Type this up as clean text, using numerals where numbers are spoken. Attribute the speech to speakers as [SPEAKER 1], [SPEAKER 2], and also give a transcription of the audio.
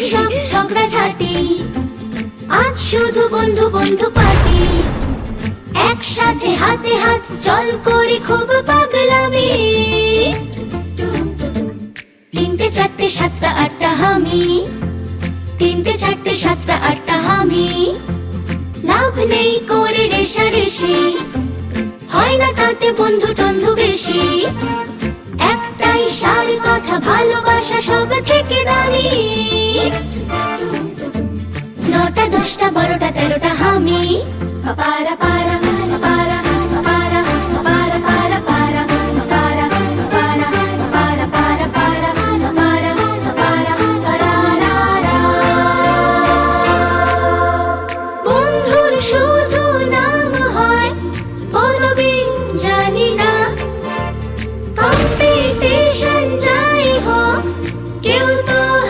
[SPEAKER 1] সব ঝগড়া ঝাঁটি, আজ শুধু বন্ধু বন্ধু পার্টি। একসাথে হাতে হাত চল করি খুব পাগলামি। তিনটে চারটে সাতটা আটটা হামি, তিনটে চারটে সাতটা আটটা হামি। লাভ নেই করে রেশারেশি, হয় না তাতে বন্ধু টন্ধু বেশি। একটাই সার কথা, ভালোবাসা সব থেকে দামি। নটা দশটা বারোটা তেরোটা হামি, পারা পারা